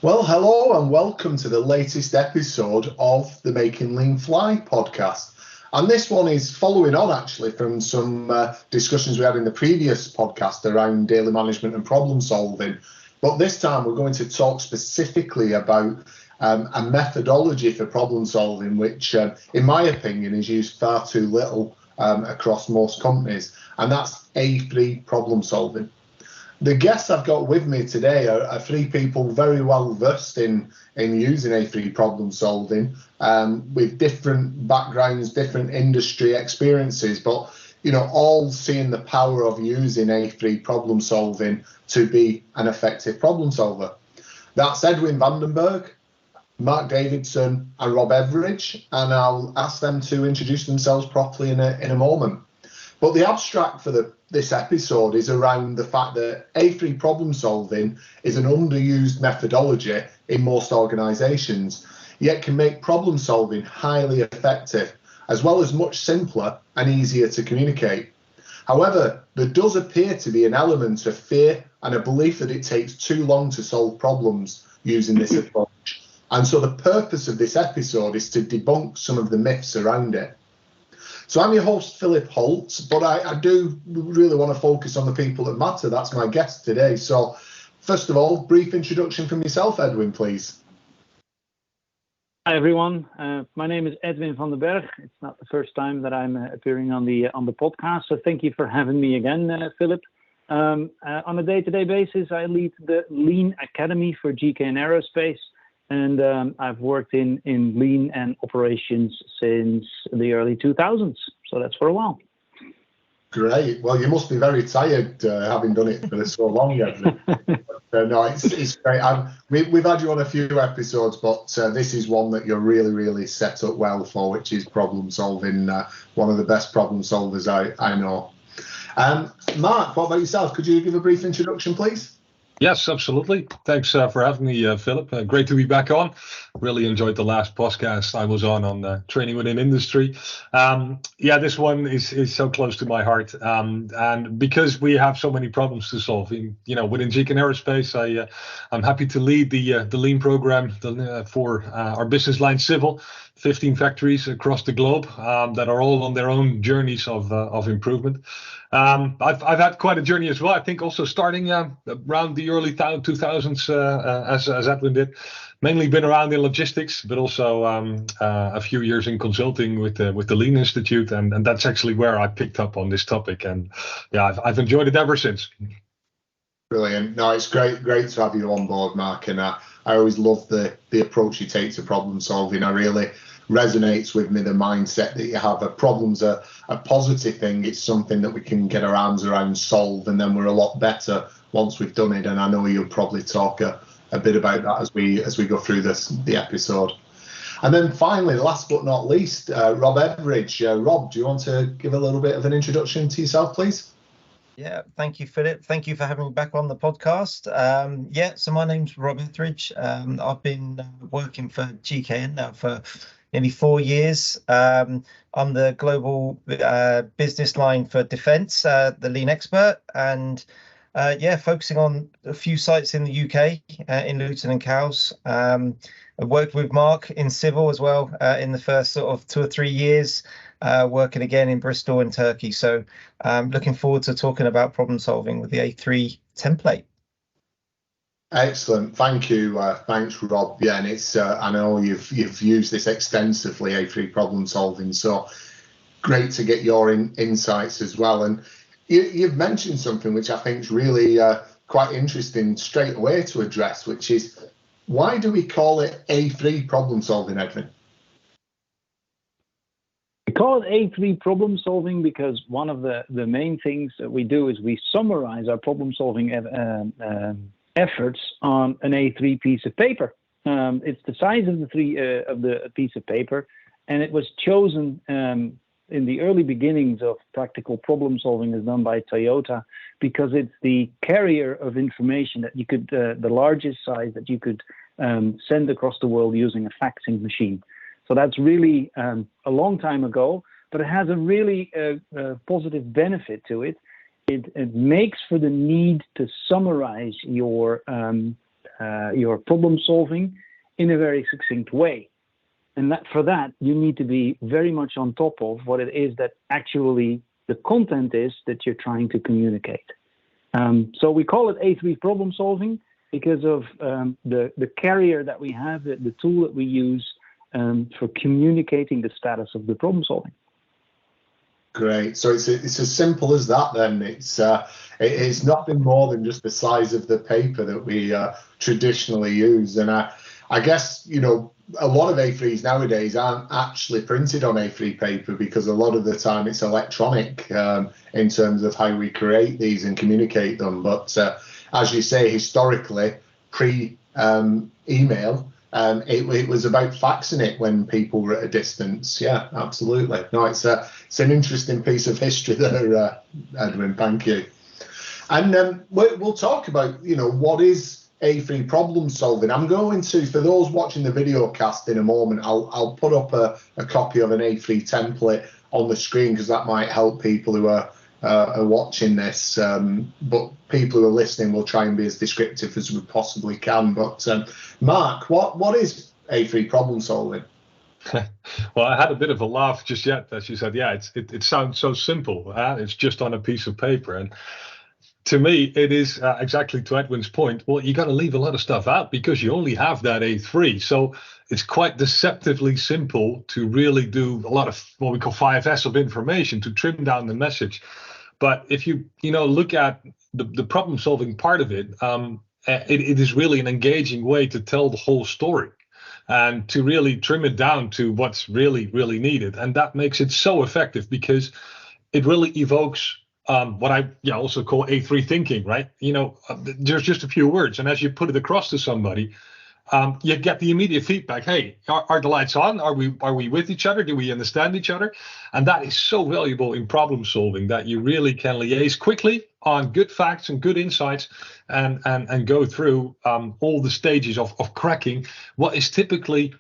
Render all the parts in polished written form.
Well, hello and welcome to the latest episode of the Making Lean Fly podcast. And this one is following on actually from some discussions we had in the previous podcast around daily management and problem solving. But this time we're going to talk specifically about a methodology for problem solving, which in my opinion is used far too little across most companies. And that's A3 problem solving. The guests I've got with me today are three people very well versed in using A3 problem solving, with different backgrounds, different industry experiences, but all seeing the power of using A3 problem solving to be an effective problem solver. That's Edwin Berg, Marc Davidson, and Rob Etheridge, and I'll ask them to introduce themselves properly in a moment. But the abstract for this episode is around the fact that A3 problem solving is an underused methodology in most organisations, yet can make problem solving highly effective, as well as much simpler and easier to communicate. However, there does appear to be an element of fear and a belief that it takes too long to solve problems using this approach. And so the purpose of this episode is to debunk some of the myths around it. So I'm your host, Philip Holt, but I do really want to focus on the people that matter. That's my guest today. So first of all, brief introduction from yourself, Edwin, please. Hi, everyone. My name is Edwin van den Berg. It's not the first time that I'm appearing on the podcast, so thank you for having me again, Philip. On a day-to-day basis, I lead the Lean Academy for GK and Aerospace. And I've worked in lean and operations since the early 2000s. So that's for a while. Great. Well, you must be very tired having done it for so long, Edwin. No, it's great. We've had you on a few episodes, but this is one that you're really, really set up well for, which is problem solving. One of the best problem solvers I know. Marc, what about yourself? Could you give a brief introduction, please? Yes, absolutely. Thanks for having me, Philip. Great to be back on. Really enjoyed the last podcast I was on training within industry. This one is so close to my heart. And because we have so many problems to solve, within GK and Aerospace, I'm happy to lead the Lean program for our business line Civil. 15 factories across the globe that are all on their own journeys of improvement. I've had quite a journey as well. I think also starting around the early 2000s as Edwin did. Mainly been around in logistics, but also a few years in consulting with the Lean Institute, and that's actually where I picked up on this topic. And I've enjoyed it ever since. Brilliant. No, it's great to have you on board, Marc. And I always love the approach you take to problem solving. I really resonates with me, the mindset that you have. A problem's a positive thing. It's something that we can get our arms around, solve, and then we're a lot better once we've done it. And I know you'll probably talk a bit about that as we go through the episode. And then finally, last but not least, Rob Etheridge. Rob, do you want to give a little bit of an introduction to yourself, please? Yeah, thank you, Philip. Thank you for having me back on the podcast. So my name's Rob Etheridge. I've been working for GKN now for nearly 4 years. I'm the global business line for defence, the Lean expert, and focusing on a few sites in the UK, in Luton and Cowes. I worked with Marc in Civil as well in the first sort of 2 or 3 years, working again in Bristol and Turkey. So looking forward to talking about problem solving with the A3 template. Excellent, thank you. Thanks, Rob. Yeah, and it's I know you've used this extensively, A3 problem solving. So great to get your insights as well. And you've mentioned something which I think is really quite interesting straight away to address, which is why do we call it A3 problem solving, Edwin? We call it A3 problem solving because one of the main things that we do is we summarize our problem solving efforts on an A3 piece of paper. It's the size of the piece of paper, and it was chosen in the early beginnings of practical problem solving is done by Toyota because it's the carrier of information that you could, the largest size that you could send across the world using a faxing machine. So that's really a long time ago, but it has a really positive benefit to it. It makes for the need to summarize your your problem solving in a very succinct way. And for that, you need to be very much on top of what it is that actually the content is that you're trying to communicate. So we call it A3 problem solving because of the carrier that we have, the tool that we use for communicating the status of the problem solving. Great. So it's as simple as that then. It's nothing more than just the size of the paper that we traditionally use. And I guess, a lot of A3s nowadays aren't actually printed on A3 paper because a lot of the time it's electronic in terms of how we create these and communicate them. But as you say, historically, pre-email, it was about faxing it when people were at a distance. Yeah, absolutely. No, it's an interesting piece of history there, Edwin. Thank you. And we'll talk about, what is A3 problem solving. I'm going to, for those watching the video cast in a moment, I'll put up a copy of an A3 template on the screen because that might help people who are watching this. But people who are listening will try and be as descriptive as we possibly can. But Marc, what is A3 problem solving? Well, I had a bit of a laugh just yet as you said, yeah, it sounds so simple. It's just on a piece of paper. And to me, it is exactly to Edwin's point. Well, you got to leave a lot of stuff out because you only have that A3. So it's quite deceptively simple to really do a lot of what we call 5S of information to trim down the message. But if you look at the problem solving part of it, it is really an engaging way to tell the whole story and to really trim it down to what's really, really needed. And that makes it so effective because it really evokes what I also call A3 thinking, right? There's just a few words, and as you put it across to somebody, you get the immediate feedback. Hey, are the lights on? Are we with each other? Do we understand each other? And that is so valuable in problem solving that you really can liaise quickly on good facts and good insights, and go through all the stages of cracking what is typically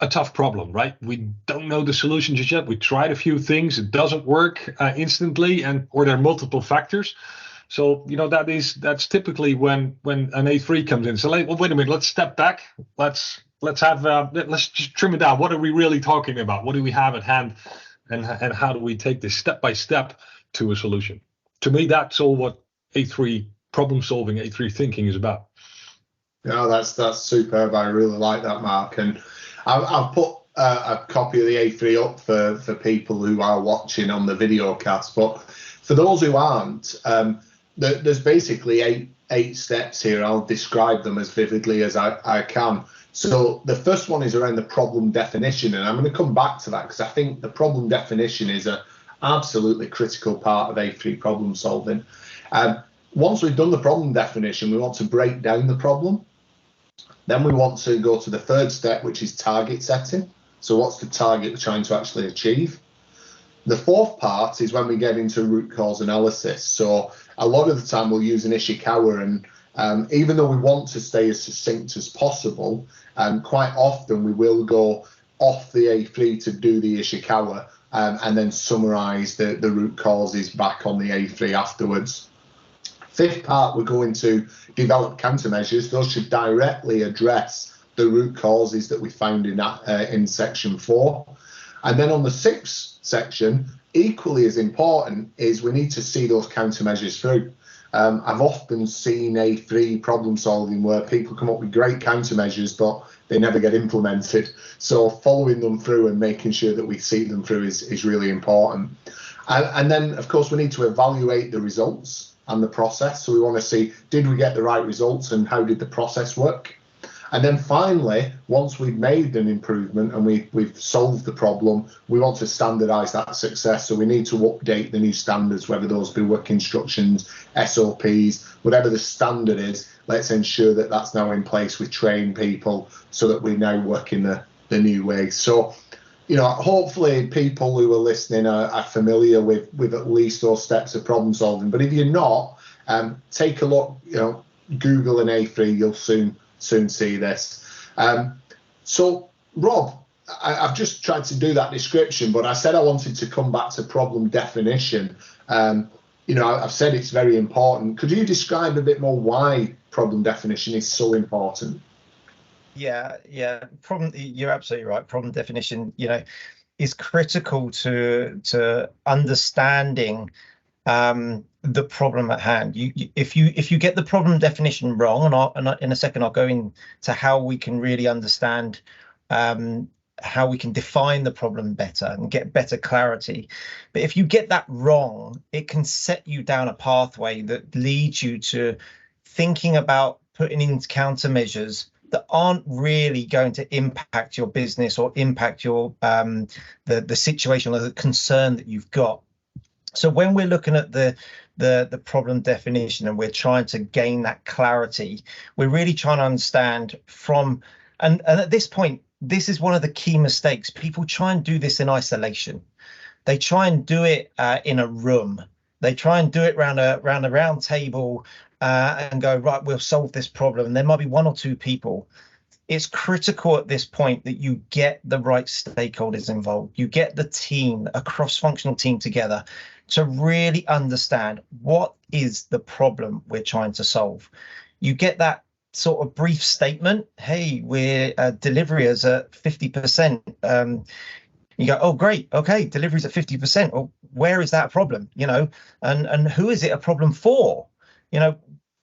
a tough problem, right? We don't know the solution just yet. We tried a few things, it doesn't work instantly, or there are multiple factors. So that's typically when an A3 comes in. So wait a minute, let's step back. Let's just trim it down. What are we really talking about? What do we have at hand, and how do we take this step by step to a solution? To me, that's all what A3 problem solving, A3 thinking is about. No, that's superb. I really like that, Marc. And I've put a copy of the A3 up for people who are watching on the video cast. But for those who aren't, there's basically eight steps here. I'll describe them as vividly as I can. So the first one is around the problem definition. And I'm going to come back to that because I think the problem definition is a absolutely critical part of A3 problem solving. Once we've done the problem definition, we want to break down the problem. Then we want to go to the third step, which is target setting. So what's the target we're trying to actually achieve? The fourth part is when we get into root cause analysis. So a lot of the time we'll use an Ishikawa, and even though we want to stay as succinct as possible, quite often we will go off the A3 to do the Ishikawa, and then summarize the root causes back on the A3 afterwards. Fifth part, we're going to develop countermeasures. Those should directly address the root causes that we found in section 4. And then on the sixth section, equally as important, is we need to see those countermeasures through. I've often seen A3 problem solving where people come up with great countermeasures, but they never get implemented. So following them through and making sure that we see them through is really important. And then, of course, we need to evaluate the results and the process. So we want to see, did we get the right results and how did the process work? And then finally, once we've made an improvement and we've solved the problem, we want to standardize that success. So we need to update the new standards, whether those be work instructions, SOPs, whatever the standard is. Let's ensure that that's now in place. We train people so that we now work in the new way. So, hopefully people who are listening are familiar with at least those steps of problem solving. But if you're not, take a look, Google an A3, you'll soon see this. So Rob, I've just tried to do that description, but I said I wanted to come back to problem definition. I've said it's very important. Could you describe a bit more why problem definition is so important? Yeah. You're absolutely right. Problem definition, is critical to understanding the problem at hand. If you get the problem definition wrong, and in a second I'll go into how we can really understand how we can define the problem better and get better clarity. But if you get that wrong, it can set you down a pathway that leads you to thinking about putting in countermeasures that aren't really going to impact your business or impact your the situation or the concern that you've got. So when we're looking at the problem definition and we're trying to gain that clarity, we're really trying to understand from, and at this point, this is one of the key mistakes. People try and do this in isolation. They try and do it in a room. They try and do it around a round table and go, right, we'll solve this problem. And there might be one or two people. It's critical at this point that you get the right stakeholders involved. You get the team, a cross-functional team together to really understand what is the problem we're trying to solve. You get that sort of brief statement, hey, we're delivery is at 50%. You go, oh, great. Okay, delivery's at 50%. Well, where is that a problem? And who is it a problem for?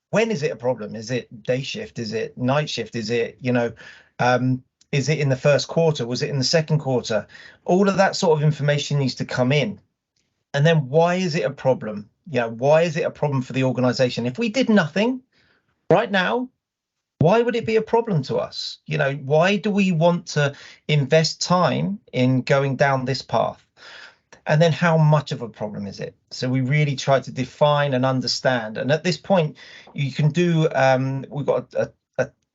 When is it a problem? Is it day shift? Is it night shift? Is it, is it in the first quarter? Was it in the second quarter? All of that sort of information needs to come in. And then why is it a problem? Why is it a problem for the organization? If we did nothing right now, why would it be a problem to us? Why do we want to invest time in going down this path? And then how much of a problem is it? So we really try to define and understand. And at this point, you can do, we've got a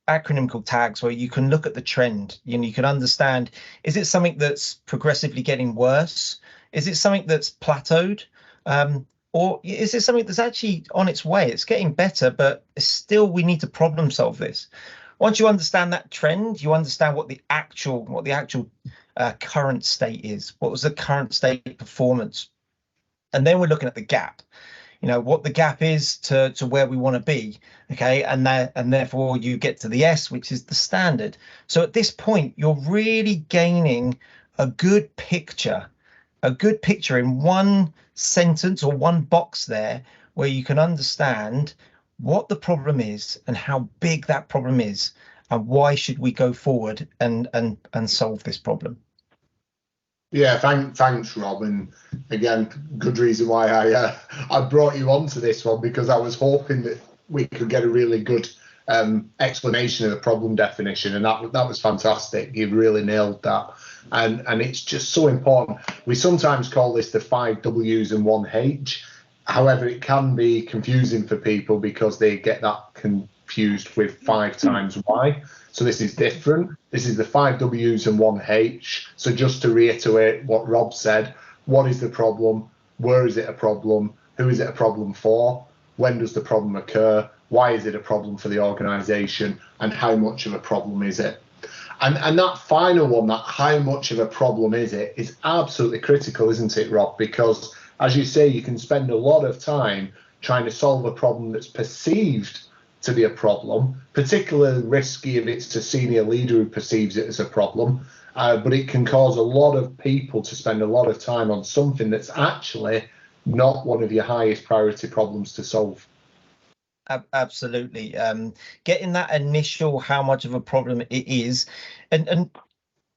acronym called tags where you can look at the trend. You can understand, is it something that's progressively getting worse? Is it something that's plateaued? Or is it something that's actually on its way? It's getting better, but still we need to problem solve this. Once you understand that trend, you understand what the actual current state is. What was the current state performance? And then we're looking at the gap. What the gap is to where we want to be. Okay, and therefore you get to the S, which is the standard. So at this point, you're really gaining a good picture in one sentence or one box there where you can understand what the problem is and how big that problem is and why should we go forward and solve this problem. Yeah, thanks, Rob. And again, good reason why I brought you onto this one, because I was hoping that we could get a really good explanation of the problem definition, and that was fantastic. You really nailed that. And it's just so important. We sometimes call this the 5 W's and 1 H. However, it can be confusing for people because they get that confused with 5 times Y. So this is different. This is the 5 W's and 1 H. So just to reiterate what Rob said, what is the problem? Where is it a problem? Who is it a problem for? When does the problem occur? Why is it a problem for the organisation? And how much of a problem is it? And that final one, that how much of a problem is it, is absolutely critical, isn't it, Rob? Because, as you say, you can spend a lot of time trying to solve a problem that's perceived to be a problem, particularly risky if it's a senior leader who perceives it as a problem. But it can cause a lot of people to spend a lot of time on something that's actually not one of your highest priority problems to solve. Absolutely. Getting that initial how much of a problem it is, and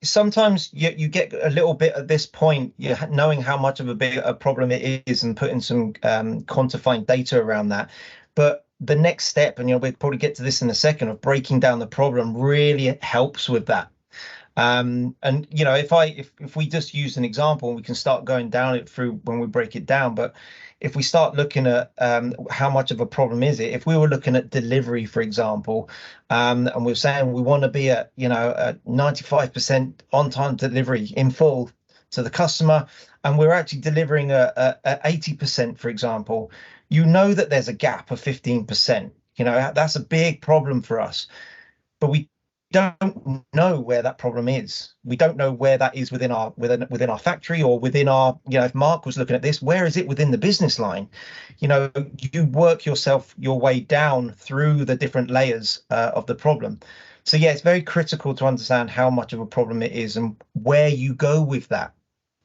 sometimes you get a little bit at this point, knowing how much of a problem it is and putting some quantifying data around that. But the next step, and we'll probably get to this in a second, of breaking down the problem really helps with that. And if we just use an example, we can start going down it through when we break it down. But if we start looking at how much of a problem is it, if we were looking at delivery, for example, and we're saying we want to be at 95% on-time delivery in full to the customer, and we're actually delivering at 80%, for example, that there's a gap of 15%. That's a big problem for us. But don't know where that problem is. We don't know where that is within our factory, or within our, if Marc was looking at this, where is it within the business line? You work your way down through the different layers of the problem. So yeah, it's very critical to understand how much of a problem it is and where you go with that.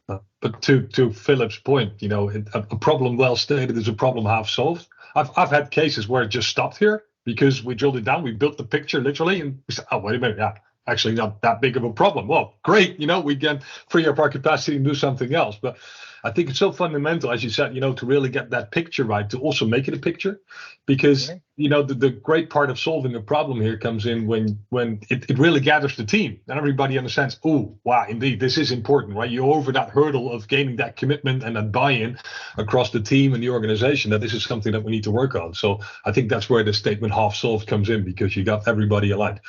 But to Philip's point, a problem well stated is a problem half solved. I've had cases where it just stopped here because we drilled it down, we built the picture literally, and we said, oh, wait a minute, yeah, actually not that big of a problem. Well, great, we can free up our capacity and do something else. But I think it's so fundamental, as you said, to really get that picture right, to also make it a picture, because the great part of solving a problem here comes in when it really gathers the team and everybody understands, oh, wow, indeed, this is important, right? You're over that hurdle of gaining that commitment and that buy-in across the team and the organization, that this is something that we need to work on. So I think that's where the statement half solved comes in, because you got everybody aligned.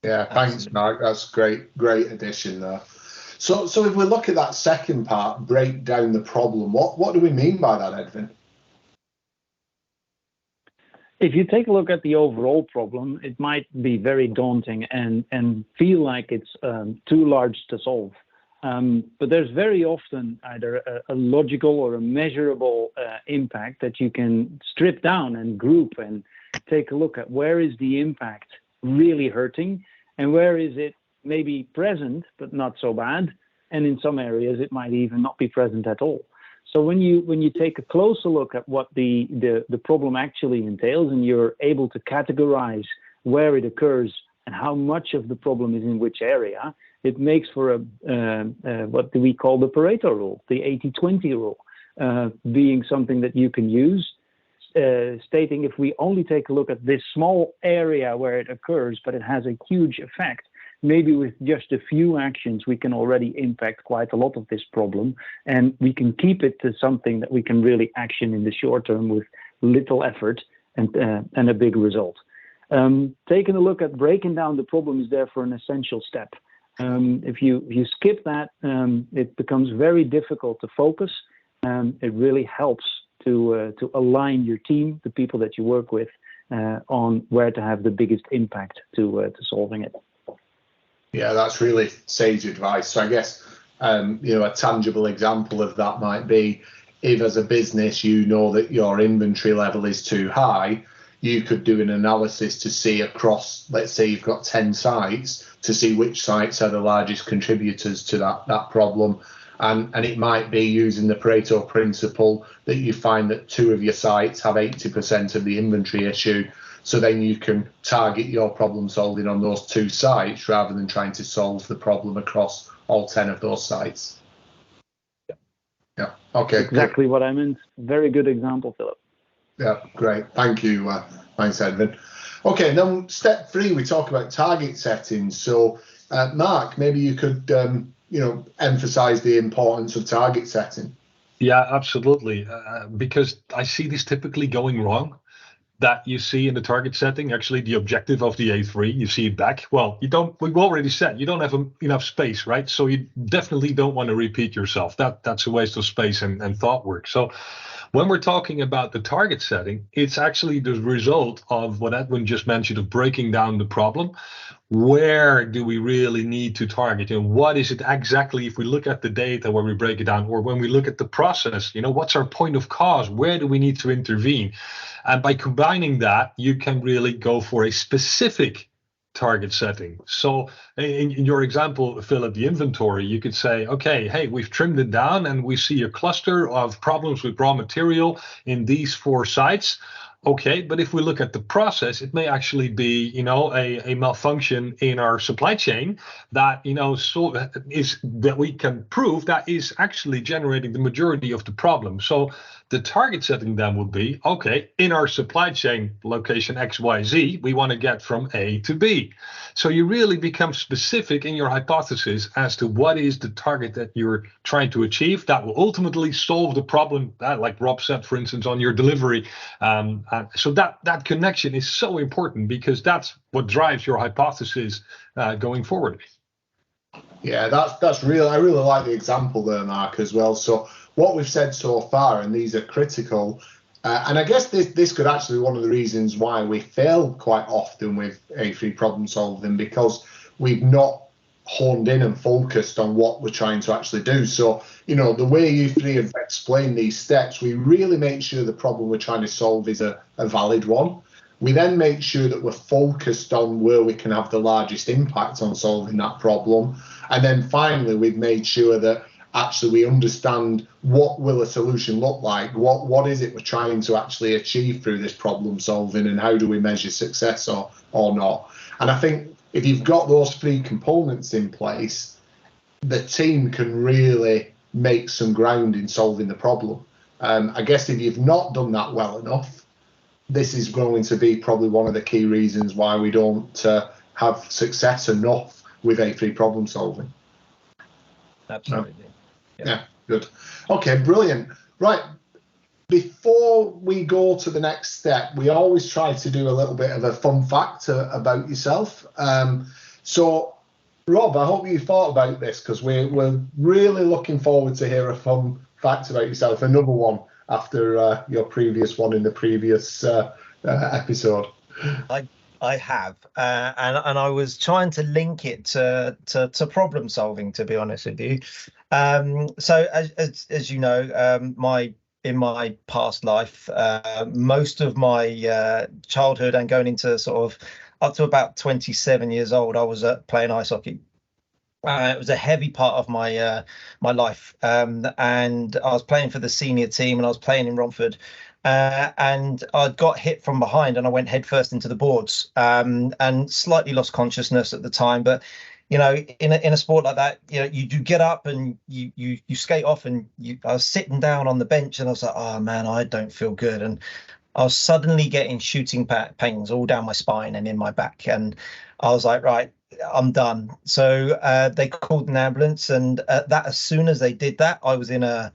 Yeah, thanks, Marc. That's great addition there. So if we look at that second part, break down the problem, what do we mean by that, Edwin? If you take a look at the overall problem, it might be very daunting and feel like it's too large to solve. But there's very often either a logical or a measurable impact that you can strip down and group and take a look at. Where is the impact really hurting, and where is it maybe present but not so bad, and in some areas it might even not be present at all. So when you take a closer look at what the problem actually entails, and you're able to categorize where it occurs and how much of the problem is in which area, it makes for what do we call the Pareto rule, the 80-20 rule, being something that you can use, stating if we only take a look at this small area where it occurs, but it has a huge effect, maybe with just a few actions, we can already impact quite a lot of this problem, and we can keep it to something that we can really action in the short term with little effort and a big result. Taking a look at breaking down the problem is therefore an essential step. If you skip that, it becomes very difficult to focus. It really helps to align your team, the people that you work with, on where to have the biggest impact to solving it. Yeah, that's really sage advice. So I guess, a tangible example of that might be if as a business you know that your inventory level is too high, you could do an analysis to see across, let's say you've got 10 sites, to see which sites are the largest contributors to that problem. And it might be using the Pareto principle that you find that 2 of your sites have 80% of the inventory issue. So then you can target your problem solving on those 2 sites rather than trying to solve the problem across all 10 of those sites. Yeah. Okay. Exactly what I meant. Very good example, Philip. Yeah, great. Thank you. Thanks, Edwin. Okay, then step 3, we talk about target settings. So, Marc, maybe you could, emphasize the importance of target setting. Yeah, absolutely. Because I see this typically going wrong. That you see in the target setting, actually the objective of the A3, you see it back. Well, we've already said you don't have enough space, right? So you definitely don't want to repeat yourself. That's a waste of space and thought work. So when we're talking about the target setting, it's actually the result of what Edwin just mentioned of breaking down the problem. Where do we really need to target? What is it exactly, if we look at the data where we break it down, or when we look at the process, what's our point of cause? Where do we need to intervene? And by combining that, you can really go for a specific target setting. So in your example, Philip, the inventory, you could say, okay, hey, we've trimmed it down and we see a cluster of problems with raw material in these 4 sites. Okay, but if we look at the process, it may actually be, a malfunction in our supply chain that, that we can prove that is actually generating the majority of the problem. So the target setting then would be, okay, in our supply chain location XYZ, we want to get from A to B. So you really become specific in your hypothesis as to what is the target that you're trying to achieve that will ultimately solve the problem, like Rob said, for instance, on your delivery. So that connection is so important because that's what drives your hypothesis going forward. Yeah, that's real. I really like the example there, Marc, as well. So what we've said so far, and these are critical, And I guess this could actually be one of the reasons why we fail quite often with A3 problem solving, because we've not honed in and focused on what we're trying to actually do. So, the way you three have explained these steps, we really make sure the problem we're trying to solve is a valid one. We then make sure that we're focused on where we can have the largest impact on solving that problem. And then finally, we've made sure that actually we understand what will a solution look like, what is it we're trying to actually achieve through this problem solving, and how do we measure success or not. And I think if you've got those three components in place, the team can really make some ground in solving the problem. I guess if you've not done that well enough, this is going to be probably one of the key reasons why we don't have success enough with A3 problem solving. Absolutely. Yeah, good. Okay, brilliant. Right, before we go to the next step, we always try to do a little bit of a fun fact about yourself. So, Rob, I hope you thought about this, because we're really looking forward to hear a fun fact about yourself, another one after your previous one in the previous episode. I have, and I was trying to link it to problem solving, to be honest with you. So as you know, in my past life, most of my childhood and going into sort of up to about 27 years old, I was playing ice hockey. It was a heavy part of my my life, and I was playing for the senior team, and I was playing in Romford, and I got hit from behind, and I went headfirst into the boards, and slightly lost consciousness at the time. But in a sport like that, you do get up and you skate off, and I was sitting down on the bench, and I was like, oh man, I don't feel good, and I was suddenly getting shooting pains all down my spine and in my back, and I was like, right, I'm done. So they called an ambulance, and as soon as they did that, I was in a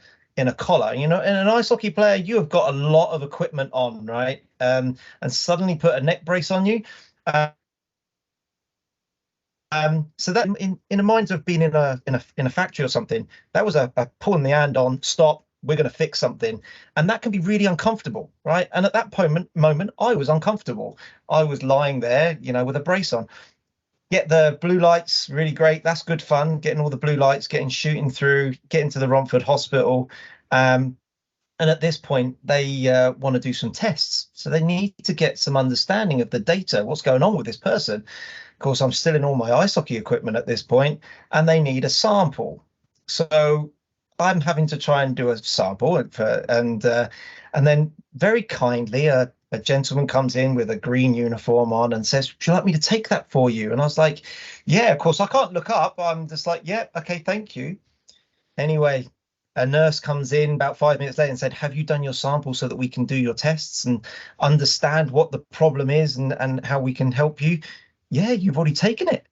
collar. In an ice hockey player, you have got a lot of equipment on, right? And suddenly put a neck brace on you. So that in the minds of being in a factory or something, that was a pulling the hand on, stop, we're going to fix something, and that can be really uncomfortable, right? And at that moment, I was uncomfortable. I was lying there, with a brace on. Get the blue lights, really great. That's good fun. Getting all the blue lights, shooting through, getting to the Romford Hospital. And at this point, they want to do some tests. So they need to get some understanding of the data, what's going on with this person. Of course, I'm still in all my ice hockey equipment at this point, and they need a sample. So I'm having to try and do a sample, and then very kindly, a gentleman comes in with a green uniform on and says, would you like me to take that for you? And I was like, yeah, of course. I can't look up. I'm just like, yeah, okay, thank you. Anyway, a nurse comes in about 5 minutes later and said, have you done your sample so that we can do your tests and understand what the problem is and how we can help you? Yeah, you've already taken it.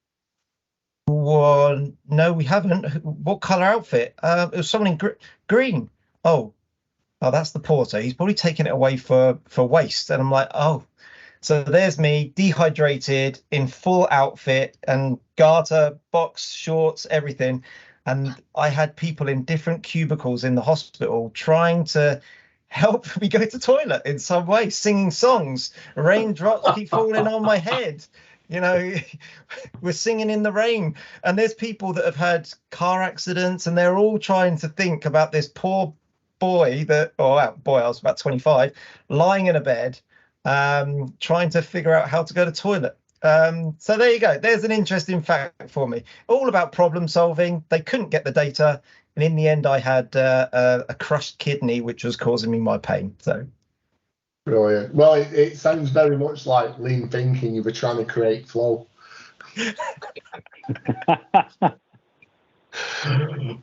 Well, no, we haven't. What color outfit? It was someone in green. Oh, that's the porter. He's probably taking it away for waste. And I'm like, oh, so there's me dehydrated in full outfit and garter, box, shorts, everything. And I had people in different cubicles in the hospital trying to help me go to the toilet in some way, singing songs. Raindrops keep falling on my head. We're singing in the rain. And there's people that have had car accidents, and they're all trying to think about this poor boy I was about 25, lying in a bed, trying to figure out how to go to the toilet. So there you go. There's an interesting fact for me. All about problem solving. They couldn't get the data, and in the end, I had a crushed kidney, which was causing me my pain. So. Brilliant. Well, it sounds very much like lean thinking. You were trying to create flow.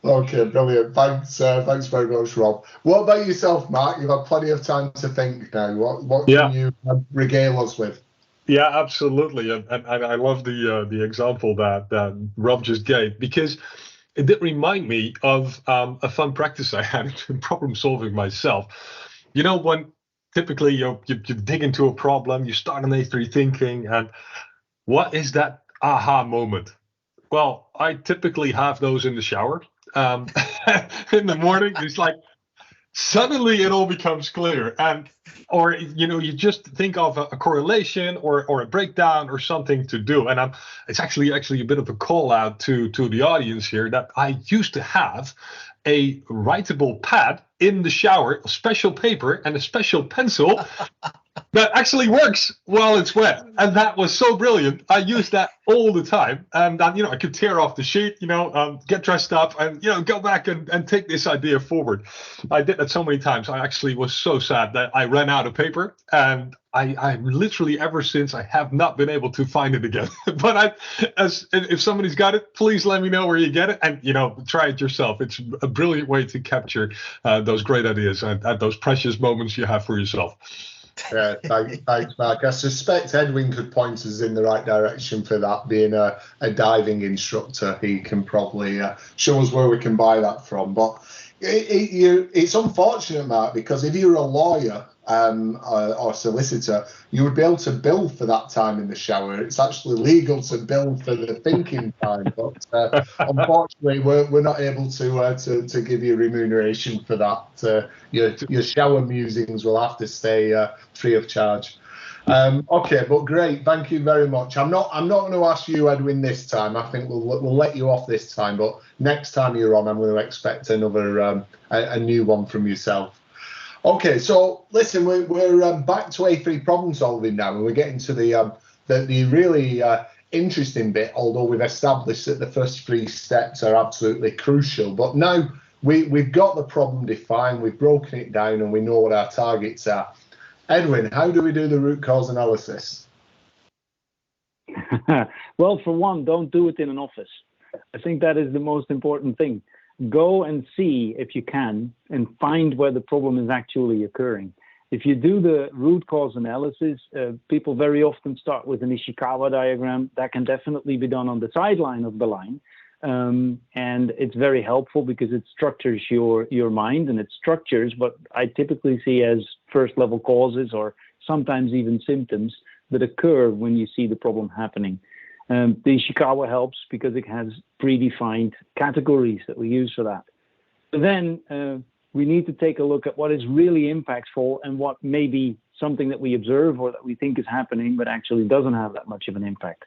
Okay, brilliant. Thanks very much, Rob. What about yourself, Marc? You've had plenty of time to think now. What can you regale us with? Yeah, absolutely. And I love the example that Rob just gave, because it did remind me of a fun practice I had in problem solving myself. When typically you dig into a problem, you start on A3 thinking, and what is that aha moment? Well, I typically have those in the shower. In the morning, it's like, suddenly it all becomes clear. And or you just think of a correlation or a breakdown or something to do. And it's actually a bit of a call out to the audience here, that I used to have a writable pad in the shower, a special paper and a special pencil that actually works while it's wet. And that was so brilliant. I used that all the time. And then, I could tear off the sheet, get dressed up and, go back and take this idea forward. I did that so many times. I actually was so sad that I ran out of paper, and I literally ever since I have not been able to find it again. But if somebody's got it, please let me know where you get it, and try it yourself. It's a brilliant way to capture those great ideas and those precious moments you have for yourself. Yeah, thanks, Mark. I suspect Edwin could point us in the right direction for that. Being a diving instructor, he can probably show us where we can buy that from. But it's unfortunate, Mark, because if you're a lawyer or solicitor, you would be able to bill for that time in the shower. It's actually legal to bill for the thinking time, but unfortunately, we're not able to give you remuneration for that. Your shower musings will have to stay free of charge. Okay, but great, thank you very much. I'm not going to ask you, Edwin, this time. I think we'll let you off this time, but next time you're on, I'm going to expect another a new one from yourself. Okay, so listen, we're back to A3 problem solving now, and we're getting to the really interesting bit. Although we've established that the first 3 steps are absolutely crucial, but now we've got the problem defined, we've broken it down, and we know what our targets are. Edwin, how do we do the root cause analysis? Well, for one, don't do it in an office. I think that is the most important thing. Go and see, if you can, and find where the problem is actually occurring. If you do the root cause analysis, people very often start with an Ishikawa diagram. That can definitely be done on the sideline of the line. And it's very helpful because it structures your mind, and it structures what I typically see as first level causes, or sometimes even symptoms that occur when you see the problem happening. The Ishikawa helps because it has predefined categories that we use for that. But then we need to take a look at what is really impactful and what may be something that we observe or that we think is happening, but actually doesn't have that much of an impact.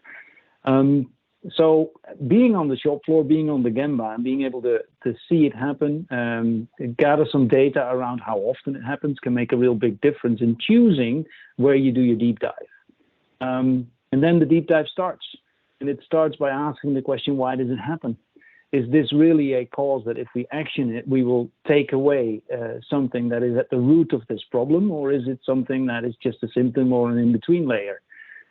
So being on the shop floor, being on the Gemba, and being able to see it happen, gather some data around how often it happens can make a real big difference in choosing where you do your deep dive. And then the deep dive starts. And it starts by asking the question, why does it happen? Is this really a cause that if we action it, we will take away something that is at the root of this problem? Or is it something that is just a symptom or an in-between layer?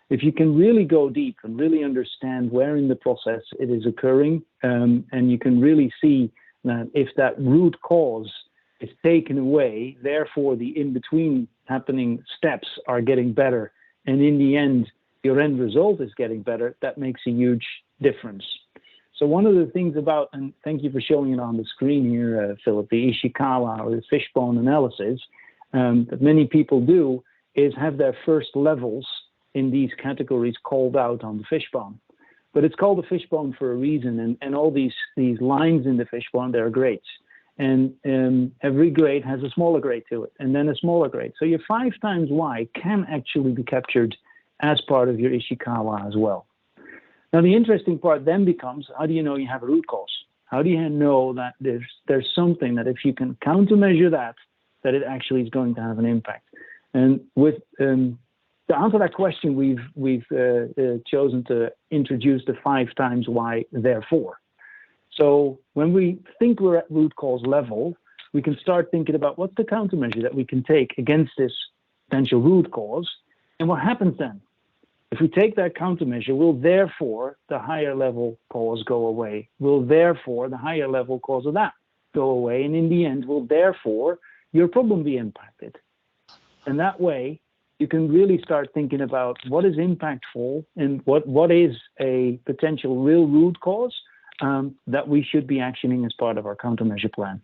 If you can really go deep and really understand where in the process it is occurring, and you can really see that if that root cause is taken away, therefore the in-between happening steps are getting better, and in the end, your end result is getting better, that makes a huge difference. So one of the things about, and thank you for showing it on the screen here, Philip, the Ishikawa or the fishbone analysis that many people do is have their first levels in these categories called out on the fishbone. But it's called a fishbone for a reason, and all these lines in the fishbone, they're grades. And every grade has a smaller grade to it, and then a smaller grade. So your 5 times Y can actually be captured as part of your Ishikawa as well. Now, the interesting part then becomes, how do you know you have a root cause? How do you know that there's something that if you can countermeasure that it actually is going to have an impact? And with to answer that question, we've chosen to introduce the 5 times Y therefore. So when we think we're at root cause level, we can start thinking about what's the countermeasure that we can take against this potential root cause, and what happens then? If we take that countermeasure, will therefore the higher level cause go away? Will therefore the higher level cause of that go away? And in the end, will therefore your problem be impacted? And that way, you can really start thinking about what is impactful and what is a potential real root cause that we should be actioning as part of our countermeasure plan.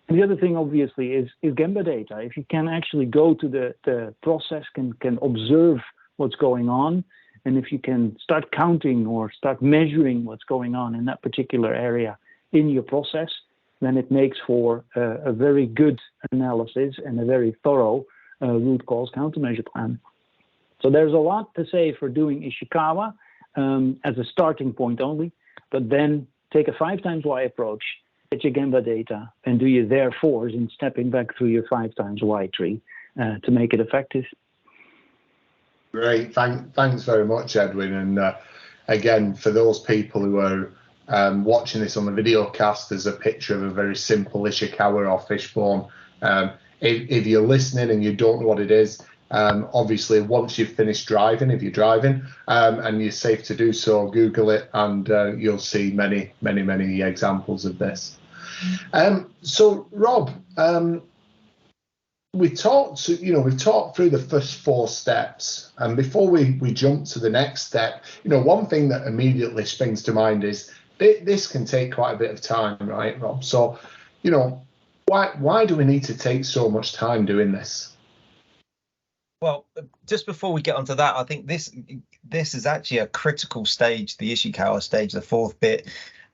And the other thing, obviously, is Gemba data. If you can actually go to the process, can observe what's going on, and if you can start counting or start measuring what's going on in that particular area in your process, then it makes for a very good analysis and a very thorough root cause countermeasure plan. So there's a lot to say for doing Ishikawa as a starting point only, but then take a 5 times Y approach, get your Gemba data, and do your therefores in stepping back through your 5 times Y tree to make it effective. Great, thanks very much, Edwin. And again, for those people who are watching this on the video cast, there's a picture of a very simple Ishikawa or fishbone. If you're listening and you don't know what it is, obviously once you've finished driving, if you're driving and you're safe to do so, Google it and you'll see many examples of this. So Rob, we've talked through the first 4 steps, and before we jump to the next step, one thing that immediately springs to mind is this can take quite a bit of time, right, Rob? So, why do we need to take so much time doing this? Well, just before we get onto that, I think this is actually a critical stage, the Ishikawa stage, the 4th bit,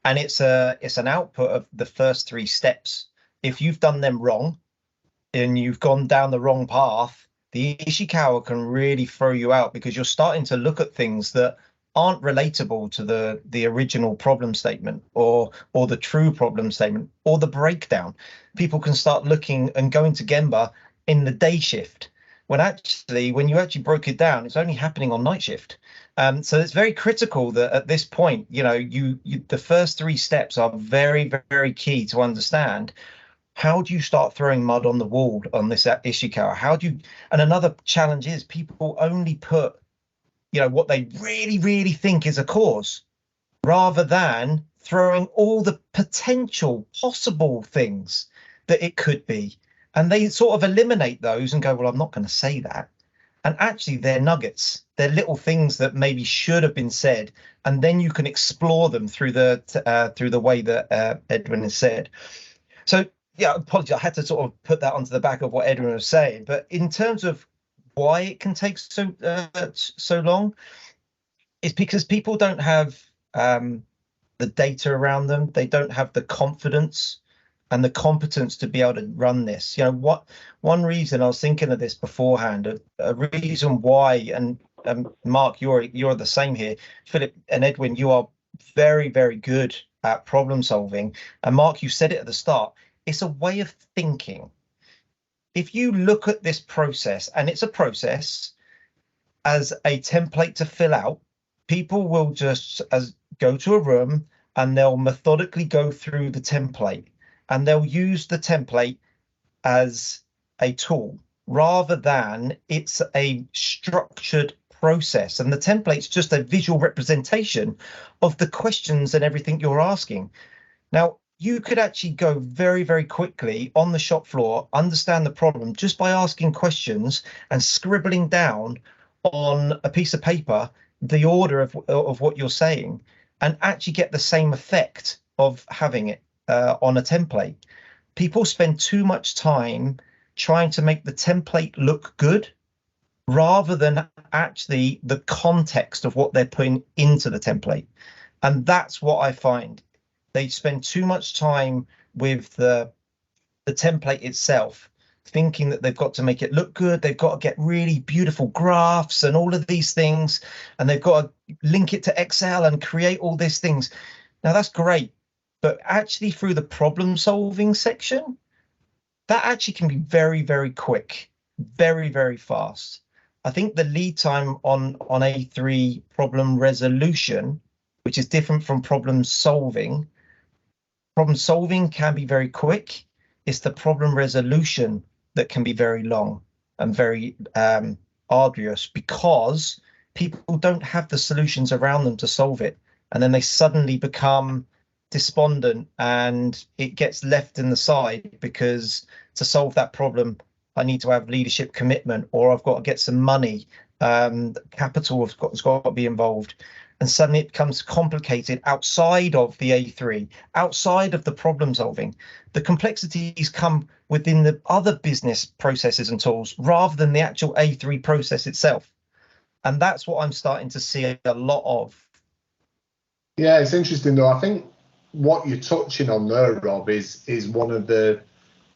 and it's an output of the first 3 steps. If you've done them wrong and you've gone down the wrong path, the Ishikawa can really throw you out, because you're starting to look at things that aren't relatable to the original problem statement or the true problem statement or the breakdown. People can start looking and going to Gemba in the day shift, when actually, when you actually broke it down, it's only happening on night shift. So it's very critical that at this point, the first 3 steps are very, very key to understand. How do you start throwing mud on the wall on this Ishikawa? And another challenge is people only put, what they really, really think is a cause, rather than throwing all the potential possible things that it could be. And they sort of eliminate those and go, well, I'm not going to say that. And actually they're nuggets. They're little things that maybe should have been said. And then you can explore them through the way that Edwin has said. So, yeah, apologies. I had to sort of put that onto the back of what Edwin was saying. But in terms of why it can take so long, it's because people don't have the data around them. They don't have the confidence and the competence to be able to run this. One reason I was thinking of this beforehand, a reason why, and Marc, you're the same here. Philip and Edwin, you are very, very good at problem solving. And Marc, you said it at the start, it's a way of thinking. If you look at this process, and it's a process as a template to fill out, people will just go to a room and they'll methodically go through the template, and they'll use the template as a tool rather than it's a structured process. And the template's just a visual representation of the questions and everything you're asking. Now, you could actually go very, very quickly on the shop floor, understand the problem just by asking questions and scribbling down on a piece of paper the order of what you're saying, and actually get the same effect of having it on a template. People spend too much time trying to make the template look good rather than actually the context of what they're putting into the template. And that's what I find. They spend too much time with the template itself, thinking that they've got to make it look good. They've got to get really beautiful graphs and all of these things, and they've got to link it to Excel and create all these things. Now, that's great, but actually through the problem solving section, that actually can be very, very quick, very, very fast. I think the lead time on A3 problem resolution, which is different from problem solving can be very quick. It's the problem resolution that can be very long and very arduous, because people don't have the solutions around them to solve it. And then they suddenly become despondent and it gets left in the side, because to solve that problem, I need to have leadership commitment, or I've got to get some money. Capital has got to be involved. And suddenly it becomes complicated outside of the A3, outside of the problem solving. The complexities come within the other business processes and tools rather than the actual A3 process itself. And that's what I'm starting to see a lot of. Yeah, it's interesting though. I think what you're touching on there, Rob, is one of the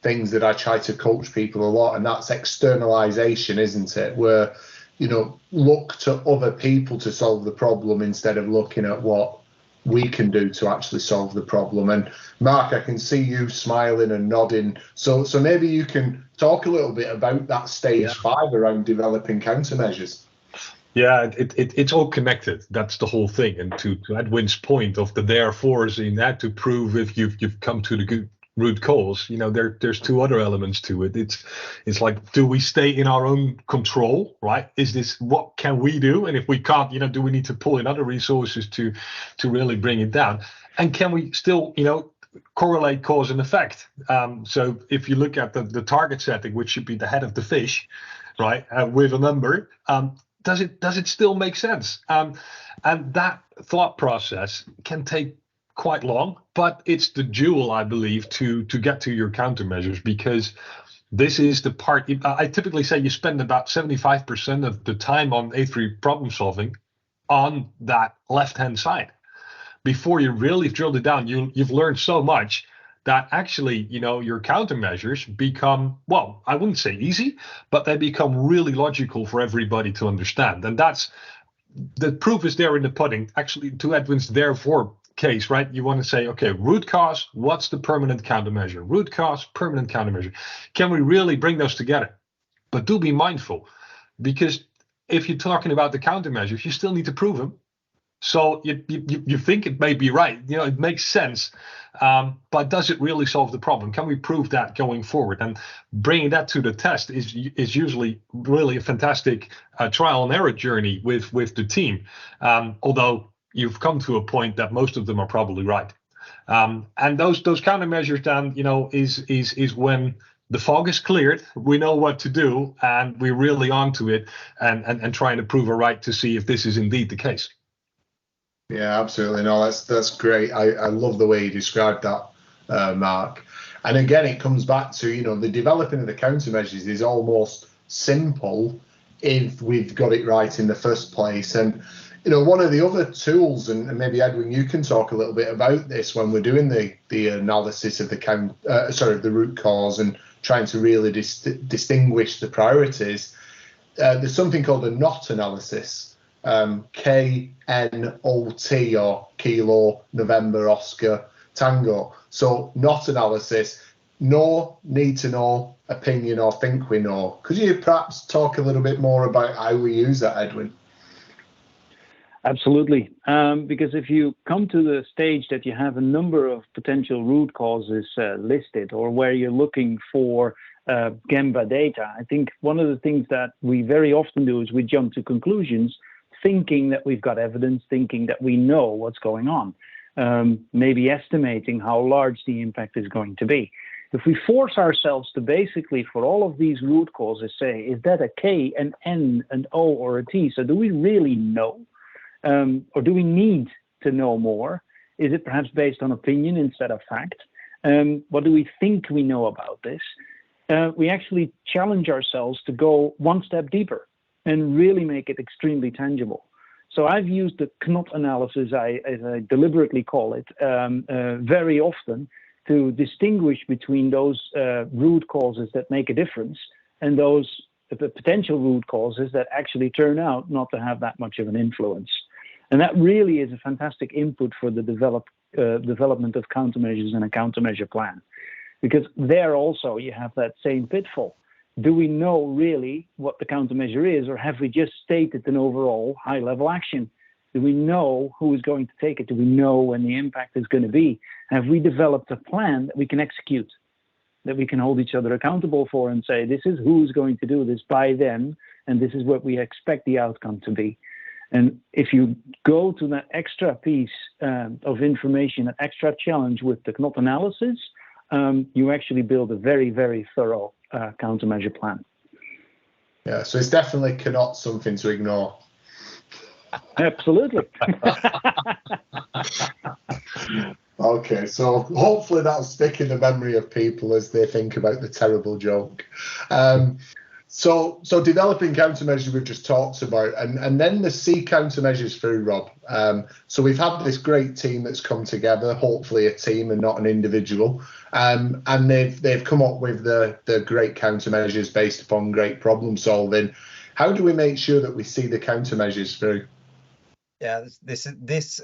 things that I try to coach people a lot, and that's externalization, isn't it? Where, look to other people to solve the problem instead of looking at what we can do to actually solve the problem. And Marc, I can see you smiling and nodding. So maybe you can talk a little bit about that stage 5 around developing countermeasures. Yeah, it's all connected. That's the whole thing. And to Edwin's point of the therefores in that, to prove if you've come to the good root cause, there's 2 other elements to it. It's like, do we stay in our own control, right? Is this, what can we do? And if we can't, do we need to pull in other resources to really bring it down? And can we still, correlate cause and effect? So if you look at the target setting, which should be the head of the fish, right, with a number, does it still make sense? And that thought process can take quite long, but it's the jewel, I believe, to get to your countermeasures, because this is the part. I typically say you spend about 75% of the time on A3 problem solving on that left-hand side. Before you really drilled it down, you've learned so much that actually, your countermeasures become, well, I wouldn't say easy, but they become really logical for everybody to understand. And that's, the proof is there in the pudding. Actually, to Edwin's therefore case, right? You want to say, okay, root cause, what's the permanent countermeasure? Root cause, permanent countermeasure. Can we really bring those together? But do be mindful, because if you're talking about the countermeasures, you still need to prove them. So you think it may be right, it makes sense, but does it really solve the problem? Can we prove that going forward? And bringing that to the test is usually really a fantastic trial and error journey with the team, although you've come to a point that most of them are probably right. And those countermeasures then, is when the fog is cleared, we know what to do, and we're really onto it and trying to prove it right to see if this is indeed the case. Yeah, absolutely. No, that's great. I love the way you described that, Marc. And again, it comes back to, the developing of the countermeasures is almost simple if we've got it right in the first place. And, one of the other tools, and maybe Edwin, you can talk a little bit about this when we're doing the analysis of the root cause and trying to really distinguish the priorities. There's something called a NOT analysis. KNOT, or Kilo, November, Oscar, Tango. So NOT analysis, know, need to know, opinion, or think we know. Could you perhaps talk a little bit more about how we use that, Edwin? Absolutely. Because if you come to the stage that you have a number of potential root causes listed, or where you're looking for Gemba data, I think one of the things that we very often do is we jump to conclusions, thinking that we've got evidence, thinking that we know what's going on, maybe estimating how large the impact is going to be. If we force ourselves to basically, for all of these root causes, say, is that a K, an N, an O, or a T? So do we really know? Or do we need to know more? Is it perhaps based on opinion instead of fact? What do we think we know about this? We actually challenge ourselves to go one step deeper and really make it extremely tangible. So I've used the KNOT analysis, as I deliberately call it, very often to distinguish between those root causes that make a difference and those potential root causes that actually turn out not to have that much of an influence. And that really is a fantastic input for the development of countermeasures and a countermeasure plan. Because there also you have that same pitfall. Do we know really what the countermeasure is, or have we just stated an overall high-level action? Do we know who is going to take it? Do we know when the impact is going to be? Have we developed a plan that we can execute, that we can hold each other accountable for and say, this is who's going to do this by then, and this is what we expect the outcome to be? And if you go to that extra piece of information, an extra challenge with the KNOT analysis, you actually build a very, very thorough countermeasure plan. Yeah, so it's definitely not something to ignore. Absolutely. Okay, so hopefully that'll stick in the memory of people as they think about the terrible joke. So developing countermeasures we've just talked about, and then the C countermeasures through, Rob. So we've had this great team that's come together, hopefully a team and not an individual, and they've come up with the great countermeasures based upon great problem solving. How do we make sure that we see the countermeasures through? Yeah, this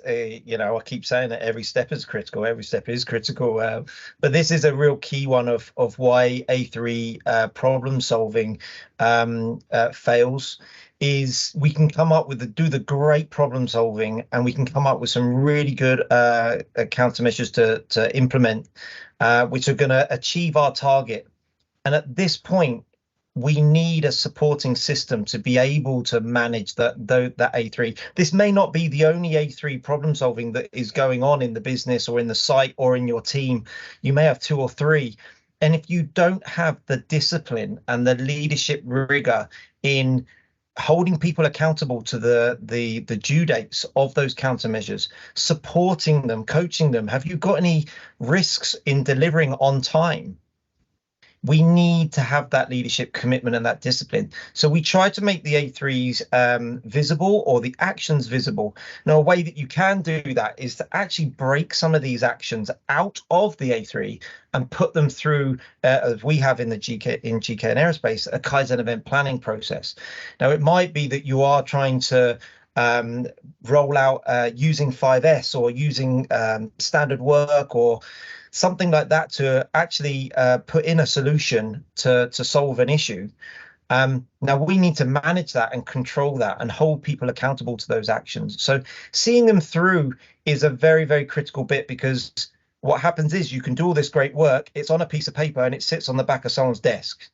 you know, I keep saying that every step is critical. Every step is critical, but this is a real key one of why A3 problem solving fails. Is we can come up with do the great problem solving, and we can come up with some really good countermeasures to implement, which are going to achieve our target. And at this point, we need a supporting system to be able to manage that A3. This may not be the only A3 problem solving that is going on in the business or in the site or in your team. You may have 2 or 3. And if you don't have the discipline and the leadership rigor in holding people accountable to the due dates of those countermeasures, supporting them, coaching them, have you got any risks in delivering on time? We need to have that leadership commitment and that discipline. So we try to make the A3s visible, or the actions visible. Now, a way that you can do that is to actually break some of these actions out of the A3 and put them through, as we have in GK and Aerospace, a Kaizen event planning process. Now, it might be that you are trying to roll out using 5S or using standard work or something like that to actually put in a solution to solve an issue. Now we need to manage that and control that and hold people accountable to those actions. So seeing them through is a very, very critical bit, because what happens is you can do all this great work, it's on a piece of paper and it sits on the back of someone's desk,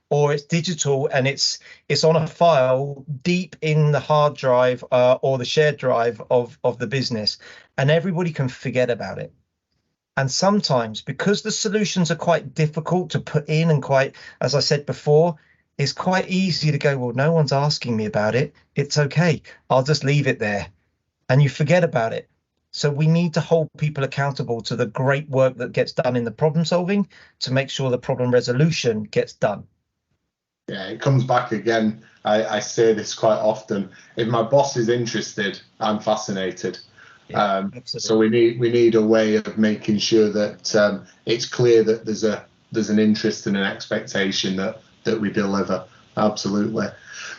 or it's digital and it's on a file deep in the hard drive or the shared drive of the business, and everybody can forget about it. And sometimes, because the solutions are quite difficult to put in and quite, as I said before, it's quite easy to go, well, no one's asking me about it. It's okay. I'll just leave it there. And you forget about it. So we need to hold people accountable to the great work that gets done in the problem solving to make sure the problem resolution gets done. Yeah, it comes back again. I say this quite often. If my boss is interested, I'm fascinated. Yeah, so we need a way of making sure that it's clear that there's an interest and an expectation that we deliver. Absolutely.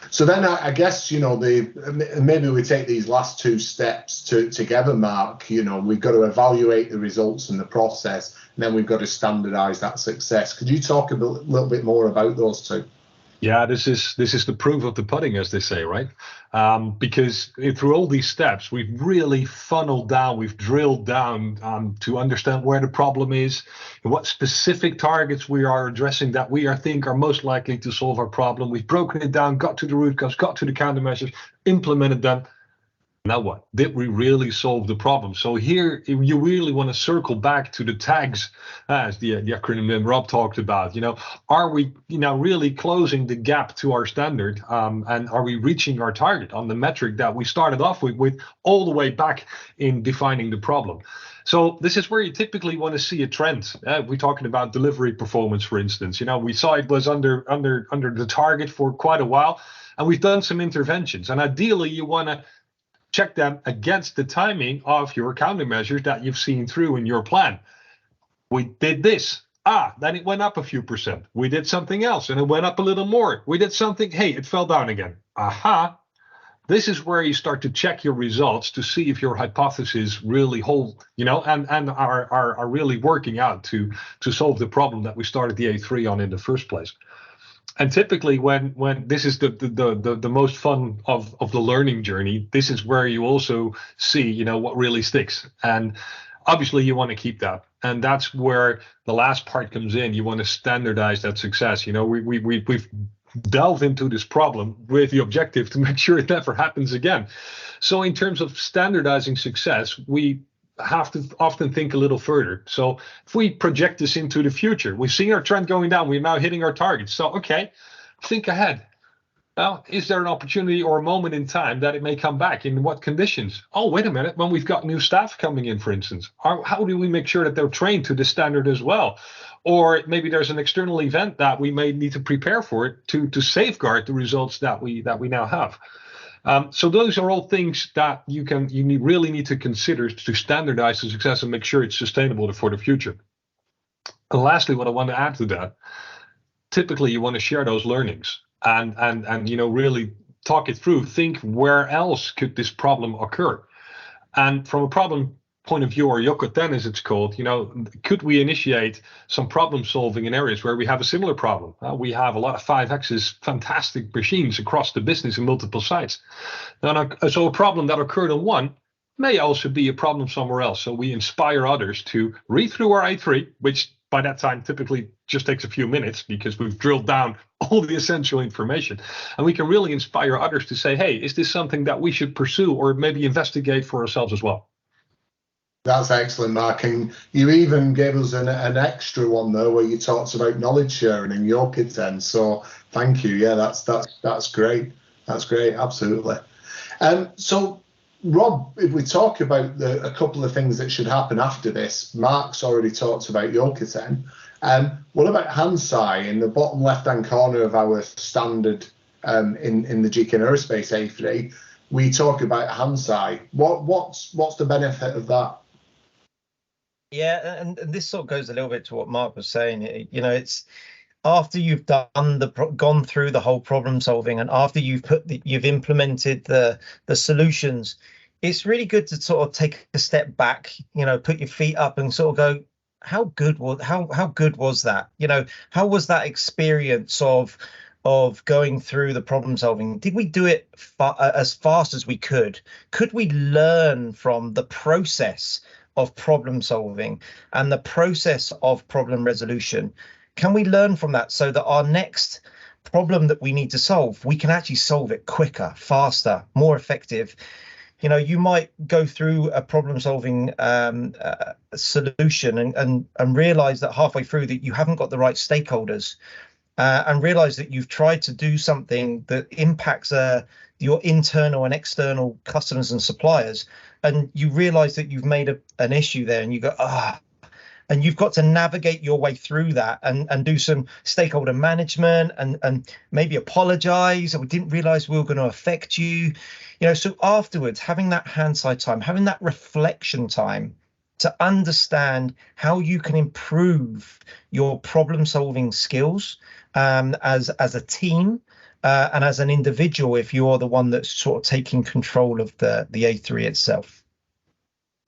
So then I guess, you know, maybe we take these last 2 steps together, Marc. You know, we've got to evaluate the results and the process, and then we've got to standardize that success. Could you talk a little bit more about those 2? Yeah, this is the proof of the pudding, as they say, right? Because through all these steps, we've really funneled down, we've drilled down to understand where the problem is, and what specific targets we are addressing that we think are most likely to solve our problem. We've broken it down, got to the root cause, got to the countermeasures, implemented them. Now what? Did we really solve the problem? So here, you really want to circle back to the tags, as the acronym that Rob talked about. You know, are we, really closing the gap to our standard, and are we reaching our target on the metric that we started off with all the way back in defining the problem? So this is where you typically want to see a trend. We're talking about delivery performance, for instance. You know, we saw it was under the target for quite a while, and we've done some interventions. And ideally, you want to check them against the timing of your countermeasures that you've seen through in your plan. We did this. Then it went up a few percent. We did something else and it went up a little more. We did something. Hey, it fell down again. This is where you start to check your results to see if your hypotheses really hold, and are really working out to solve the problem that we started the A3 on in the first place. And typically when this is the most fun of the learning journey, this is where you also see, what really sticks. And obviously you want to keep that. And that's where the last part comes in. You want to standardize that success. We've delved into this problem with the objective to make sure it never happens again. So in terms of standardizing success, we have to often think a little further. So if we project this into the future, we've seen our trend going down, we're now hitting our targets. So, okay, think ahead. Well, is there an opportunity or a moment in time that it may come back? In what conditions? Oh, wait a minute. When we've got new staff coming in, for instance, how do we make sure that they're trained to the standard as well? Or maybe there's an external event that we may need to prepare for it to safeguard the results that we now have. So those are all things that you really need to consider to standardize the success and make sure it's sustainable for the future. And lastly, what I want to add to that, typically you want to share those learnings and really talk it through. Think, where else could this problem occur? And from a problem point of view, or Yokoten as it's called, could we initiate some problem solving in areas where we have a similar problem? We have a lot of 5-axis fantastic machines across the business in multiple sites. So a problem that occurred on one may also be a problem somewhere else. So we inspire others to read through our A3, which by that time typically just takes a few minutes because we've drilled down all the essential information. And we can really inspire others to say, hey, is this something that we should pursue or maybe investigate for ourselves as well? That's excellent, Marc. And you even gave us an extra one there where you talked about knowledge sharing in Yokoten. So thank you. Yeah, that's great. That's great. Absolutely. So Rob, if we talk about a couple of things that should happen after this, Marc's already talked about Yokoten. What about Hansai in the bottom left-hand corner of our standard in the GKN Aerospace A3? We talk about Hansai. What's the benefit of that? Yeah, and this sort of goes a little bit to what Marc was saying. It's after you've gone through the whole problem solving, and after you've implemented the solutions, it's really good to sort of take a step back, put your feet up and sort of go, how good was that? How was that experience of going through the problem solving? Did we do it as fast as we could? Could we learn from the process of problem solving and the process of problem resolution? Can we learn from that so that our next problem that we need to solve, we can actually solve it quicker, faster, more effective? You might go through a problem solving solution and realize that halfway through that you haven't got the right stakeholders, and realize that you've tried to do something that impacts your internal and external customers and suppliers, and you realize that you've made an issue there, and you go, and you've got to navigate your way through that and do some stakeholder management and maybe apologize. We didn't realize we were going to affect you. So afterwards, having that hindsight time, having that reflection time to understand how you can improve your problem solving skills as a team and as an individual, if you're the one that's sort of taking control of the A3 itself.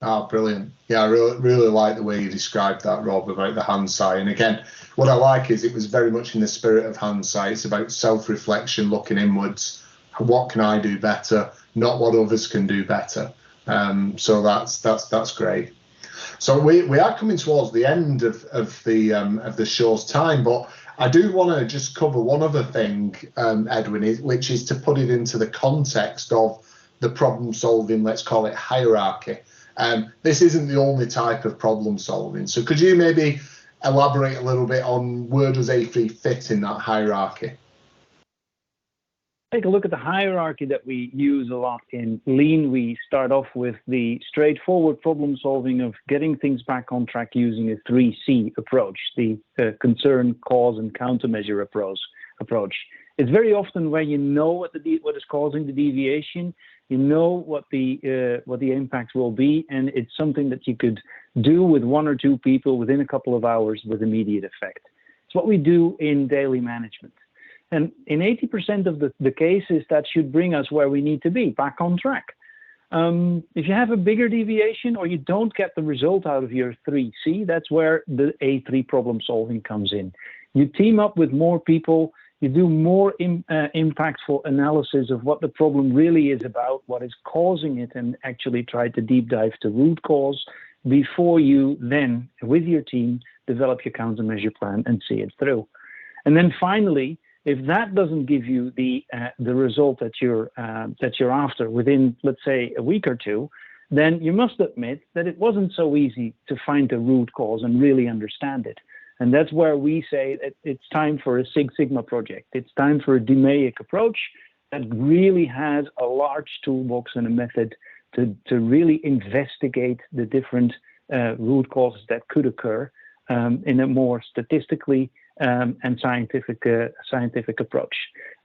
Oh, brilliant. Yeah, I really like the way you described that, Rob, about the Hansai. And again, what I like is it was very much in the spirit of Hansai. It's about self-reflection, looking inwards. What can I do better? Not what others can do better. So that's great. So we are coming towards the end of the show's time, but I do want to just cover one other thing, Edwin, which is to put it into the context of the problem solving, let's call it hierarchy. This isn't the only type of problem solving. So could you maybe elaborate a little bit on where does A3 fit in that hierarchy? Take a look at the hierarchy that we use a lot in Lean. We start off with the straightforward problem solving of getting things back on track using a 3C approach, the concern, cause, and countermeasure approach. It's very often where you know what is causing the deviation, you know what the impacts will be, and it's something that you could do with one or two people within a couple of hours with immediate effect. It's what we do in daily management. And in 80% of the cases, that should bring us where we need to be, back on track. If you have a bigger deviation or you don't get the result out of your 3C, that's where the A3 problem solving comes in. You team up with more people, you do more impactful analysis of what the problem really is about, what is causing it, and actually try to deep dive to root cause before you then, with your team, develop your countermeasure plan and see it through. And then finally, if that doesn't give you the result that you're after within, let's say, a week or two, then you must admit that it wasn't so easy to find the root cause and really understand it. And that's where we say that it's time for a Six Sigma project. It's time for a DMAIC approach that really has a large toolbox and a method to really investigate the different root causes that could occur in a more statistically and scientific approach.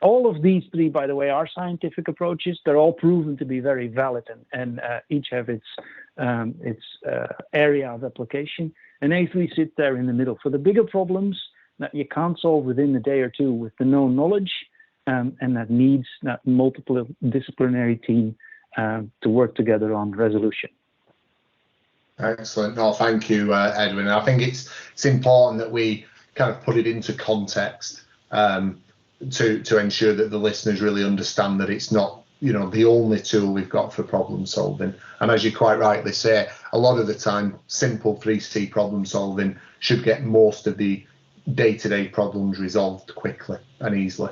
All of these three, by the way, are scientific approaches. They're all proven to be very valid and each have its area of application. And A3 sits there in the middle for the bigger problems that you can't solve within a day or two with the known knowledge, and that needs that multiple disciplinary team to work together on resolution. Excellent. No, thank you, Edwin. I think it's important that we kind of put it into context to ensure that the listeners really understand that it's not, the only tool we've got for problem solving. And as you quite rightly say, a lot of the time, simple 3C problem solving should get most of the day-to-day problems resolved quickly and easily.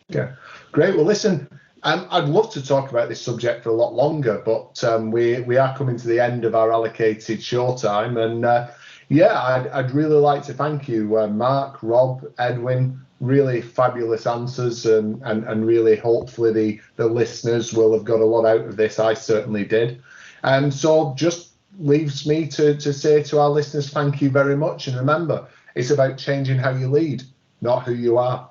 Yeah, great. Well, listen, I'd love to talk about this subject for a lot longer, but we are coming to the end of our allocated show time. And I'd really like to thank you, Marc, Rob, Edwin. Really fabulous answers, and really hopefully the listeners will have got a lot out of this. I certainly did. And so just leaves me to say to our listeners, thank you very much. And remember, it's about changing how you lead, not who you are.